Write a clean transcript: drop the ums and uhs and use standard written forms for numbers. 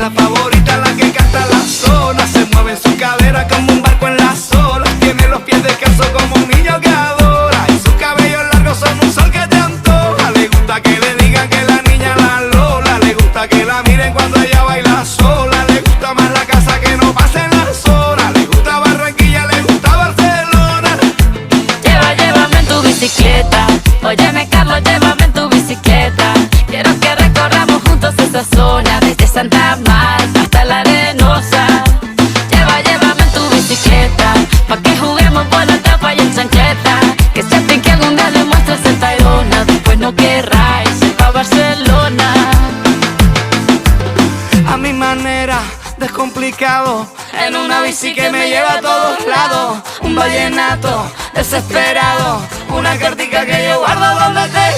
la favorita, la que canta la zona. Se mueve en su cadera como un barco en las olas. Tiene los pies descalzos como un niño que adora. Y sus cabellos largos son un sol que te antoja. Le gusta que le digan que la niña la Lola. Le gusta que la miren cuando ella baila sola. Le gusta más la casa que no pasen las horas. Le gusta Barranquilla, le gusta Barcelona. Llévame en tu bicicleta. Óyeme, Carlos, llévame en tu bicicleta. Quiero que recorramos juntos esa zona, desde Santa Marta hasta la Arenosa. Llévame en tu bicicleta, pa' que juguemos por la tapa y en chancleta. Que sepan que algún día le muestres el Tayrona. Después no querráis ir pa' Barcelona. A mi manera, descomplicado, en una bici que me lleva a todos lados. Un vallenato desesperado, una cartica que yo guardo donde te